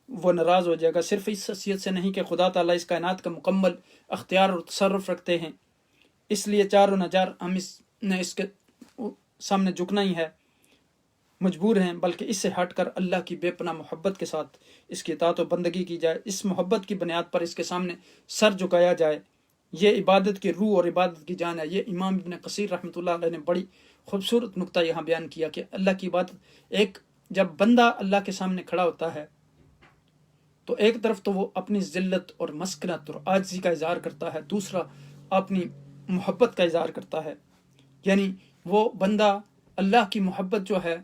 وہ ناراض ہو جائے گا، صرف اس حیثیت سے نہیں کہ خدا تعالیٰ اس کائنات کا مکمل اختیار اور تصرف رکھتے ہیں، اس لیے چاروں نجار ہم اس کے سامنے جھکنا ہی ہے، مجبور ہیں، بلکہ اس سے ہٹ کر اللہ کی بے پناہ محبت کے ساتھ اس کی اطاعت و بندگی کی جائے، اس محبت کی بنیاد پر اس کے سامنے سر جھکایا جائے۔ یہ عبادت کی روح اور عبادت کی جان ہے۔ یہ امام ابن کثیر رحمۃ اللہ علیہ نے بڑی خوبصورت نقطہ یہاں بیان کیا کہ اللہ کی عبادت، ایک جب بندہ اللہ کے سامنے کھڑا ہوتا ہے تو ایک طرف تو وہ اپنی ذلت اور مسکنت اور عاجزی کا اظہار کرتا ہے، دوسرا اپنی محبت کا اظہار کرتا ہے، یعنی وہ بندہ اللہ کی محبت جو ہے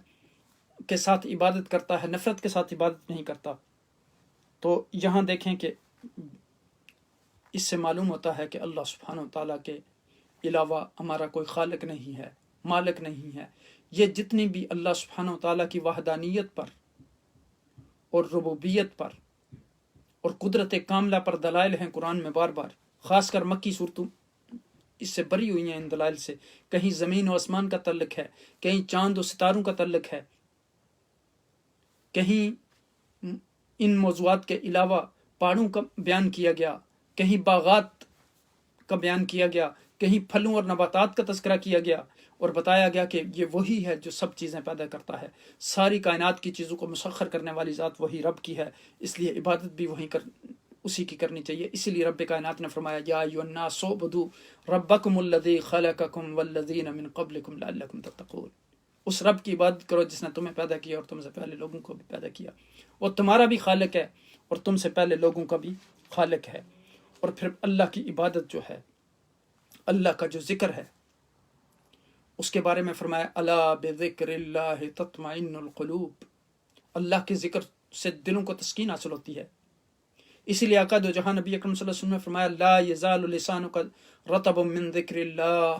کے ساتھ عبادت کرتا ہے، نفرت کے ساتھ عبادت نہیں کرتا۔ تو یہاں دیکھیں کہ اس سے معلوم ہوتا ہے کہ اللہ سبحانہ وتعالیٰ کے علاوہ ہمارا کوئی خالق نہیں ہے، مالک نہیں ہے۔ یہ جتنی بھی اللہ سبحانہ وتعالیٰ کی وحدانیت پر اور ربوبیت پر اور قدرت کاملہ پر دلائل ہیں قرآن میں بار بار، خاص کر مکی صورتوں اس سے بری ہوئی ہیں ان دلائل سے، کہیں زمین و آسمان کا تعلق ہے، کہیں چاند و ستاروں کا تعلق ہے، کہیں ان موضوعات کے علاوہ پہاڑوں کا بیان کیا گیا، کہیں باغات کا بیان کیا گیا، کہیں پھلوں اور نباتات کا تذکرہ کیا گیا اور بتایا گیا کہ یہ وہی ہے جو سب چیزیں پیدا کرتا ہے، ساری کائنات کی چیزوں کو مسخر کرنے والی ذات وہی رب کی ہے، اس لیے عبادت بھی اسی کی کرنی چاہیے۔ اسی لیے رب کائنات نے فرمایا یا ایھا الناس اعبدوا ربکم الذی خلقکم والذین من قبلکم لعلکم تتقون، اس رب کی عبادت کرو جس نے تمہیں پیدا کیا اور تم سے پہلے لوگوں کو بھی پیدا کیا، وہ تمہارا بھی خالق ہے اور تم سے پہلے لوگوں کا بھی خالق ہے۔ اور پھر اللہ کی عبادت جو ہے، اللہ کا جو ذکر ہے، اس کے بارے میں فرمایا الا بذکر اللہ تطمئن القلوب، اللہ کے ذکر سے دلوں کو تسکین حاصل ہوتی ہے۔ اسی لیے آقا دو جہاں نبی اکرم صلی اللہ علیہ وسلم نے فرمایا لا یزال لسانک رطب من ذکر اللہ،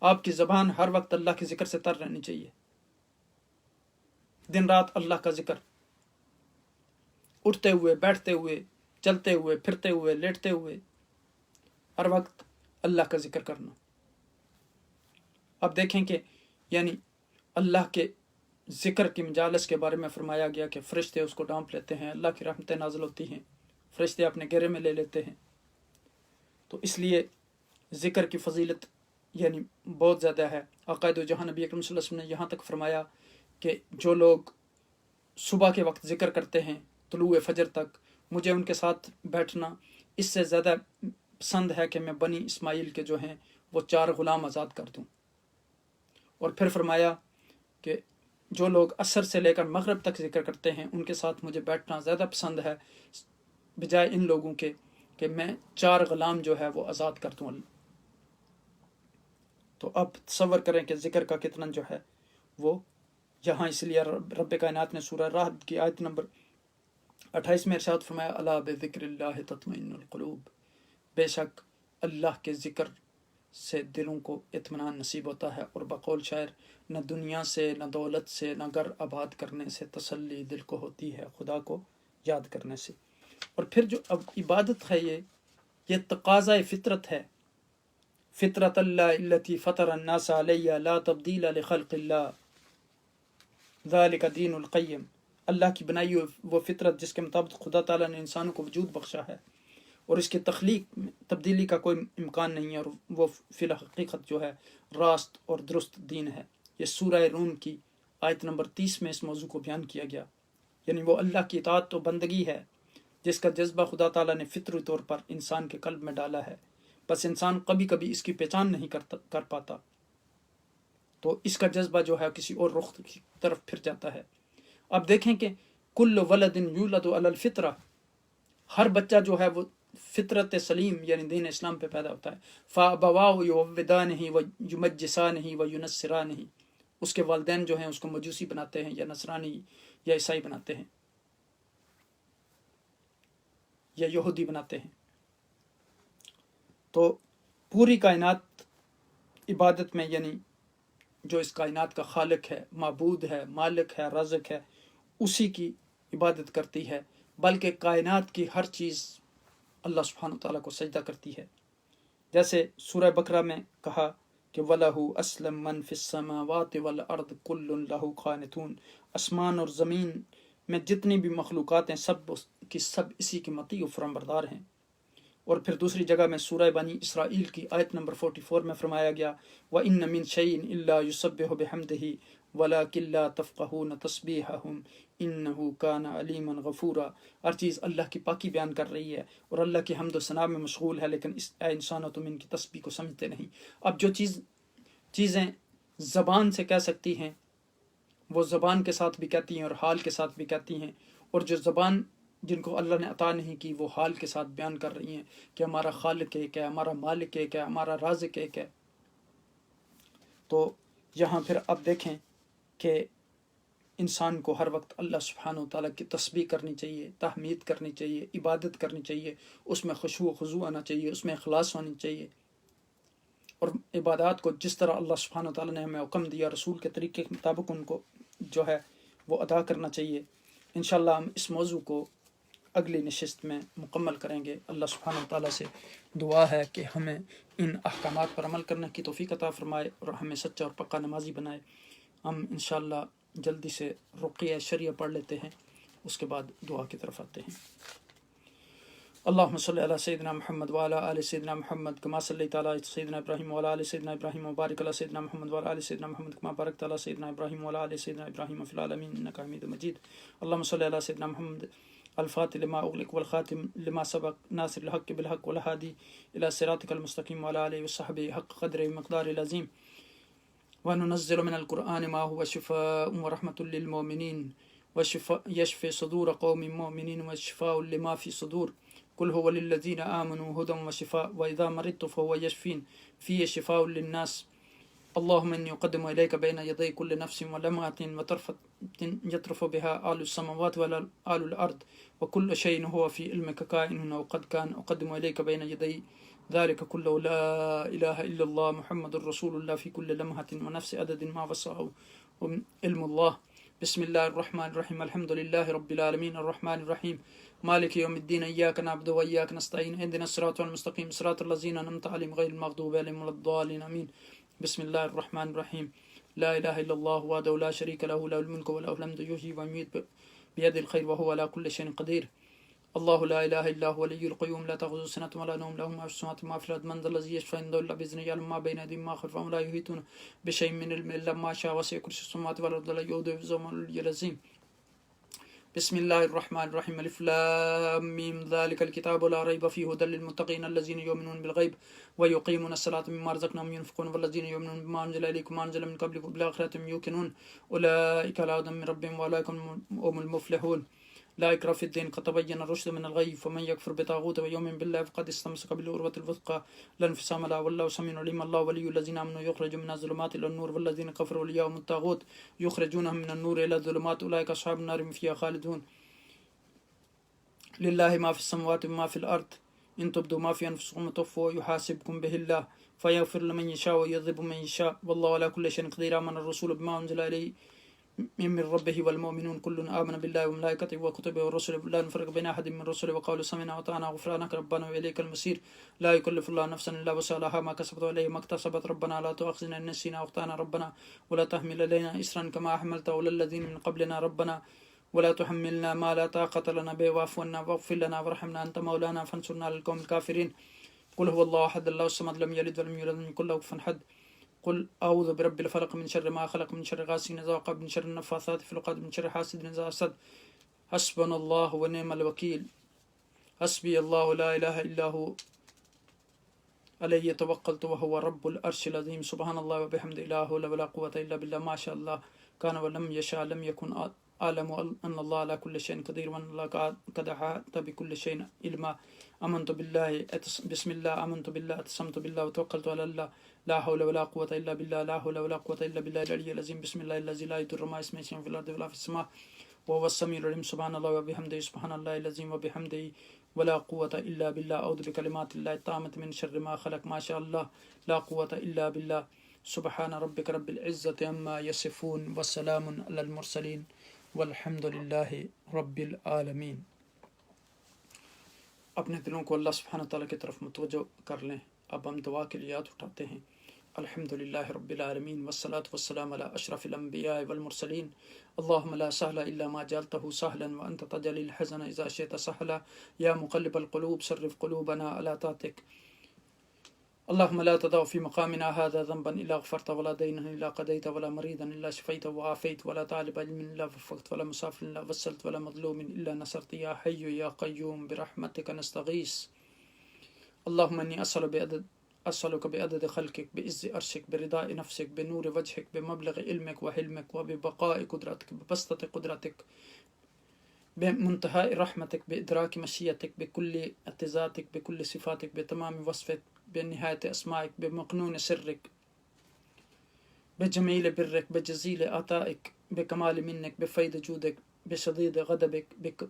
آپ کی زبان ہر وقت اللہ کے ذکر سے تر رہنی چاہیے، دن رات اللہ کا ذکر، اٹھتے ہوئے، بیٹھتے ہوئے، چلتے ہوئے، پھرتے ہوئے، لیٹتے ہوئے، ہر وقت اللہ کا ذکر کرنا۔ اب دیکھیں کہ یعنی اللہ کے ذکر کی مجالس کے بارے میں فرمایا گیا کہ فرشتے اس کو ڈھانپ لیتے ہیں، اللہ کی رحمتیں نازل ہوتی ہیں، فرشتے اپنے گھیرے میں لے لیتے ہیں۔ تو اس لیے ذکر کی فضیلت یعنی بہت زیادہ ہے۔ عقائد و جہاں نبی اکرم صلی اللہ علیہ وسلم نے یہاں تک فرمایا کہ جو لوگ صبح کے وقت ذکر کرتے ہیں طلوع فجر تک، مجھے ان کے ساتھ بیٹھنا اس سے زیادہ پسند ہے کہ میں بنی اسماعیل کے جو ہیں وہ 4 غلام آزاد کر دوں۔ اور پھر فرمایا کہ جو لوگ عصر سے لے کر مغرب تک ذکر کرتے ہیں ان کے ساتھ مجھے بیٹھنا زیادہ پسند ہے بجائے ان لوگوں کے کہ میں 4 غلام جو ہے وہ آزاد کر دوں۔ تو اب تصور کریں کہ ذکر کا کتنا جو ہے وہ یہاں، اس لیے رب کائنات نے سورہ رعد کی آیت نمبر 28 میں ارشاد فرمایا الا بذکر اللہ تطمئن القلوب، بے شک اللہ کے ذکر سے دلوں کو اطمینان نصیب ہوتا ہے۔ اور بقول شاعر نہ دنیا سے، نہ دولت سے، نہ گھر آباد کرنے سے تسلی دل کو ہوتی ہے خدا کو یاد کرنے سے۔ اور پھر جو اب عبادت ہے یہ تقاضۂ فطرت ہے، فطرت اللہ التی فطر الناس علیہ لا تبدیل لخلق اللہ، ذالک دین القیم، اللہ کی بنائی ہوئی وہ فطرت جس کے مطابق خدا تعالیٰ نے انسانوں کو وجود بخشا ہے، اور اس کی تخلیق میں تبدیلی کا کوئی امکان نہیں ہے، اور وہ فی الحقیقت جو ہے راست اور درست دین ہے۔ یہ سورہ روم کی آیت نمبر 30 میں اس موضوع کو بیان کیا گیا، یعنی وہ اللہ کی اطاعت و بندگی ہے جس کا جذبہ خدا تعالیٰ نے فطری طور پر انسان کے قلب میں ڈالا ہے، بس انسان کبھی کبھی اس کی پہچان نہیں کر پاتا، تو اس کا جذبہ جو ہے کسی اور رخ کی طرف پھر جاتا ہے۔ اب دیکھیں کہ کل ولد یولد علی الفطرہ، ہر بچہ جو ہے وہ فطرت سلیم یعنی دین اسلام پہ پیدا ہوتا ہے۔ فَأَبَوَاهُ يُهَوِّدَانِهِ وَيُمَجِّسَانِهِ وَيُنَصِّرَانِهِ، اس کے والدین جو ہیں اس کو مجوسی بناتے ہیں یا نصرانی یا عیسائی بناتے ہیں یا یہودی بناتے ہیں۔ تو پوری کائنات عبادت میں، یعنی جو اس کائنات کا خالق ہے، معبود ہے، مالک ہے، رازق ہے، اسی کی عبادت کرتی ہے، بلکہ کائنات کی ہر چیز اللہ سبحانہ تعالیٰ کو سجدہ کرتی ہے۔ جیسے سورہ بقرہ میں کہا کہ وَلَهُ أَسْلَمَ مَنْ فِي السَّمَاوَاتِ وَالْأَرْضِ كُلٌّ لَهُ قَانِتُونَ، آسمان اور زمین میں جتنی بھی مخلوقات ہیں سب کی سب اسی کی مطیع و فرمانبردار ہیں۔ اور پھر دوسری جگہ میں سورہ بنی اسرائیل کی آیت نمبر 44 میں فرمایا گیا وَإِنَّ مِن شَيْءٍ إِلَّا يُسَبِّحُ بِحَمْدِهِ وَلَكِن لَّا تَفْقَهُونَ تَسْبِيحَهُمْ إِنَّهُ كَانَ عَلِيمًا غَفُورًا، ہر چیز اللہ کی پاکی بیان کر رہی ہے اور اللہ کی حمد و ثنا میں مشغول ہے، لیکن اے انسانوں تم ان کی تسبیح کو سمجھتے نہیں۔ اب جو چیزیں زبان سے کہہ سکتی ہیں وہ زبان کے ساتھ بھی کہتی ہیں اور حال کے ساتھ بھی کہتی ہیں، اور جو زبان جن کو اللہ نے عطا نہیں کی وہ حال کے ساتھ بیان کر رہی ہیں کہ ہمارا خالق ایک ہے، ہمارا مالک ایک ہے، ہمارا رازق ایک ہے۔ تو یہاں پھر اب دیکھیں کہ انسان کو ہر وقت اللہ سبحانہ و تعالیٰ کی تسبیح کرنی چاہیے، تحمید کرنی چاہیے، عبادت کرنی چاہیے، اس میں خشوع و خضوع آنا چاہیے، اس میں اخلاص ہونی چاہیے، اور عبادات کو جس طرح اللہ سبحانہ و تعالیٰ نے ہمیں حکم دیا رسول کے طریقے کے مطابق ان کو جو ہے وہ ادا کرنا چاہیے۔ انشاءاللہ ہم اس موضوع کو اگلی نشست میں مکمل کریں گے۔ اللہ سبحانہ و تعالیٰ سے دعا ہے کہ ہمیں ان احکامات پر عمل کرنے کی توفیق عطا فرمائے اور ہمیں سچا اور پکا نمازی بنائے۔ ہم انشاءاللہ جلدی سے رقیہ شریعہ پڑھ لیتے ہیں، اس کے بعد دعا کی طرف آتے ہیں۔ اللہم صلی علی سیدنا محمد وعلی آل سیدنا محمد کما صلیت علی سیدنا ابراہیم وعلی آل سیدنا ابراہیم وبارک علی سیدنا محمد وعلی آل سیدنا محمد کما بارکت علی سیدنا ابراہیم وعلی آل سیدنا ابراہیم فی العالمین انک حمید مجید۔ اللہم صلی علی سیدنا محمد الفاتح لما اغلق والخاتم لما سبق ناصر الحق بالحق والہادی الی صراطک المستقیم وعلی آلہ وصحبہ حق قدر مقدار العظیم۔ وننزل من القرآن ما هو شفاء ورحمة للمؤمنين ويشفي صدور قوم مؤمنين وشفاء لما في صدور قل هو للذين آمنوا هدى وشفاء وإذا مرضت فهو يشفين فيه شفاء للناس اللهم إني أقدم إليك بين يدي كل نفس ولمعة وطرفة يطرف بها آل السماوات وآل الأرض وكل شيء هو في علمك كائن وقد كان أقدم إليك بين يدي ذلك كله لا إله إلا الله محمد رسول الله في كل لمحة ونفس عدد ما وسعه علم الله۔ بسم الله الرحمن الرحيم الحمد لله رب العالمين الرحمن الرحيم مالك يوم الدين إياك نعبد وإياك نستعين اهدنا الصراط المستقيم صراط الذين أنعمت عليهم غير المغضوب عليهم ولا الضالين آمين۔ بسم الله الرحمن الرحيم لا إله إلا الله وحده لا شريك له له الملك وله الحمد يحيي ويميت بيد الخير وهو على كل شيء قدير الله لا إله إلا هو الحي القيوم لا تأخذه سنة ولا نوم له ما في السماوات وما في الأرض من ذا الذي يشفع عنده إلا بإذنه يعلم ما بين أيديهم وما خلفهم ولا يحيطون بشيء من علمه إلا ما شاء وسع كرسيه السماوات والأرض ولا يؤوده حفظهما العلي العظيم۔ بسم الله الرحمن الرحيم الف لام ميم ذلك الكتاب لا ريب فيه هدى للمتقين الذين يؤمنون بالغيب ويقيمون الصلاة مما رزقناهم ينفقون والذين يؤمنون بما أنزل إليكم وما أنزل من قبلكم بالآخرة هم يوقنون أولئك على هدى من ربهم وأولئك هم المفلحون۔ لا إكراه في الدين قد تبين الرشد من الغي فمن يكفر بطاغوت ويؤمن بالله فقد استمسك بالعروة الوثقى لا انفصام لها والله سميع عليم الله ولي الذين آمنوا يخرج من الظلمات إلى النور والذين كفروا أولياءهم الطاغوت يخرجونهم من النور إلى الظلمات أولئك أصحاب النار هم فيها خالدون۔ لله ما في السماوات وما في الأرض إن تبدوا ما في أنفسكم وتخفوه يحاسبكم به الله فيغفر لمن يشاء ويعذب من يشاء والله على كل شيء قدير آمن الرسول بما أنزل إليه من ربه والمؤمنون كل آمن بالله وملائكته وكتبه ورسله لا نفرق بين أحد من رسله وقالوا سمعنا وأطعنا غفرانك ربنا وإليك المصير لا يكلف الله نفسا إلا وسعها ما كسبت وإليه ما اكتسبت ربنا لا تؤاخذنا إن نسينا وأخطأنا ربنا ولا تحمل علينا إصرا كما حملته على الذين من قبلنا ربنا ولا تحملنا ما لا طاقة لنا به واعف عنا واغفر لنا وارحمنا أنت مولانا فانصرنا على القوم الكافرين قل هو الله أحد الله الصمد لم يلد ولم يولد ولم يكن له كفوا أحد قل أعوذ برب الفلق من شر ما خلق من شر غاسق إذا وقب من شر النفاثات في العقد من شر حاسد إذا حسد حسبنا الله ونعم الوكيل حسبي الله لا إله إلا هو عليه توكلت وهو رب العرش العظيم سبحان الله وبحمده لا حول ولا قوة إلا بالله ما شاء الله كان ولم يشاء لم يكن أعلم أن الله على كل شيء قدير وأن الله قد أحاط بكل شيء علما آمنت بالله بسم الله آمنت بالله اعتصمت بالله وتوكلت على الله لا حول ولا قوة إلا بالله لا حول ولا قوة إلا بالله العلي العظيم بسم الله الذي لا يضر مع اسمه شيء في الأرض ولا في السماء وهو السميع العليم سبحان الله وبحمده سبحان الله العظيم وبحمده ولا قوة إلا بالله أعوذ بكلمات الله التامة من شر ما خلق ما شاء الله لا قوة إلا بالله سبحان ربك رب العزة عما يصفون والسلام على المرسلين والحمد للہ رب العالمین۔ اپنے دلوں کو اللہ سبحانہ تعالیٰ کی طرف متوجہ کر لیں۔ اب ہم دعا کے لیے ہاتھ اٹھاتے ہیں۔ الحمدللہ رب العالمین والصلاة والسلام علی اشرف الانبیاء والمرسلین اللہم لا سہل الا ما جعلته سہلا وانت تجعل الحزن اذا شئت سہلا یا مقلب القلوب صرف قلوبنا علی طاعتک اللهم لا تدع في مقامنا هذا ذنبا إلا غفرت ولا دينا إلا قضيت ولا مريضا إلا شفيت وعافيت ولا طالب علم إلا وفقت ولا مسافر إلا وصلت ولا مظلوم إلا نصرت يا حي يا قيوم برحمتك نستغيث اللهم إني أسألك بعدد خلقك بعز عرشك برضاء نفسك بنور وجهك بمبلغ علمك وحلمك وببقاء قدرتك ببسطة قدرتك بمنتهى رحمتك بإدراك مشيتك بكل اتزاتك بكل صفاتك بتمام وصفك بنهاية أسمائك بمقنون سرك بجميل برك بجزيل عطائك بكمال منك بفيض جودك بشديد غضبك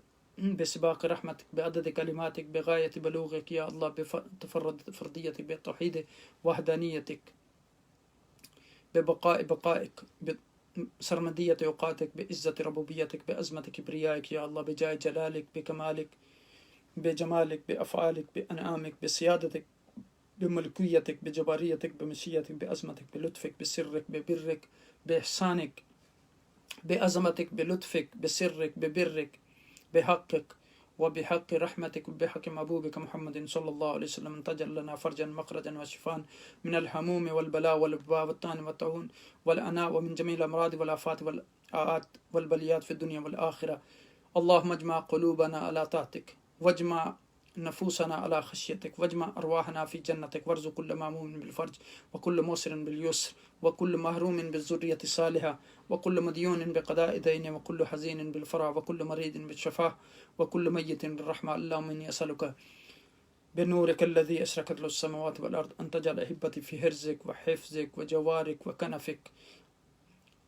بسباق رحمتك بعدد كلماتك بغاية بلوغك يا الله بتفرد فرديتك بتوحيد وحدانيتك ببقاء بقائك بسرمدية أوقاتك بعزة ربوبيتك بأزمة كبريائك يا الله بجاه جلالك بكمالك بجمالك بأفعالك بأنعامك بسيادتك بملكيتك بجباريتك بمشيتك بأزمتك بلطفك بسرك ببرك بإحسانك بأزمتك بلطفك بسرك ببرك بحقك وبحق رحمتك وبحق محبوبك محمد صلى الله عليه وسلم تجعل لنا فرجا مخرجا وشفاء من الهموم والبلاء والوباء والطعن والطاعون والعناء ومن جميع الأمراض والآفات والآفات والبليات في الدنيا والآخرة اللهم اجمع قلوبنا على طاعتك واجمع نفوسنا على خشيتك واجمع أرواحنا في جنتك وارزق كل مامون بالفرج وكل موسر باليسر وكل محروم بالذرية الصالحة وكل مديون بقضاء دين وكل حزين بالفرح وكل مريض بالشفاء وكل ميت بالرحمة اللهم إني أسألك بنورك الذي أشرقت له السماوات والأرض أن تجعل أحبتي في حرزك وحفظك وجوارك وكنفك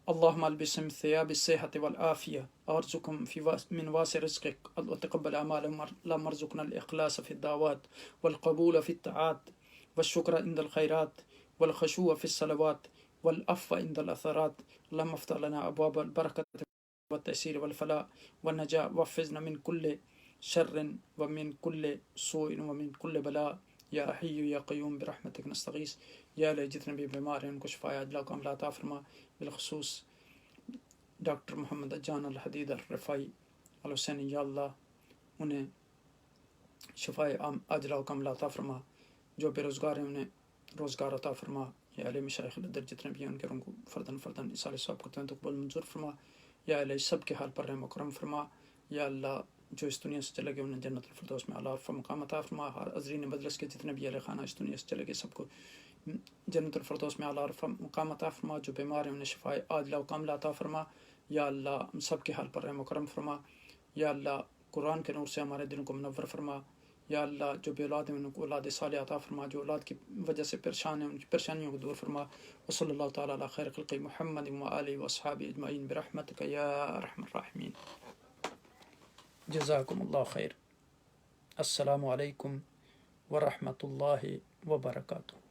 اللهم البسهم ثياب الصحة والعافية وارزقهم من واسع رزقك وتقبل أعمالهم اللهم ارزقنا الإخلاص في الدعوات والقبول في الطاعات والشكر عند الخيرات والخشوع في الصلوات والعفو عند الأثرات اللهم افتح لنا أبواب البركة والتيسير والفلاح والنجاة واحفظنا من كل شر ومن كل سوء ومن كل بلاء یا حی یا قیوم برحمتک نستغیث یا اللہ جتنے بھی بیمار ہیں ان کو شفا عاجلہ کو عملہ عطا فرما بالخصوص ڈاکٹر محمد جان الحدید الرفائی الحسینی یا اللہ انہیں شفا عاجلہ کو عملہ عطا فرما جو بے روزگار ہیں انہیں روزگار عطا فرما یا علیہ مشایخ الادر جتنے بھی ہیں ان کے روح کو فردن فردن اصال صاحب کو تمہیں تقبل منظور فرما یا اللہ سب کے حال پر رحم و کرم فرما یا اللہ جو اس دنیا سے چلے گئے انہیں جنت الفردوس میں اعلیٰ مقام عطا فرما ہر عزرین مجلس کے جتنے بھی اہل خانہ اس دنیا سے چلے گئے سب کو جنت الفردوس میں اعلیٰ مقام عطا فرما جو بیمار ہیں انہیں شفاء عاجلہ و کاملہ عطا فرما یا اللہ ہم سب کے حال پر رحم و کرم فرما یا اللہ قرآن کے نور سے ہمارے دلوں کو منور فرما یا اللہ جو بے اولاد ہیں ان کو اولاد صالح عطا فرما جو اولاد کی وجہ سے پریشان ہیں ان کی پریشانیوں کو دور فرما وصلی اللہ تعالیٰ علی خیر خلق محمد وآلہ واصحابہ اجمعین برحمتک یا ارحم الراحمین جزاکم اللہ خیر۔ السلام علیکم ورحمۃ اللہ وبرکاتہ۔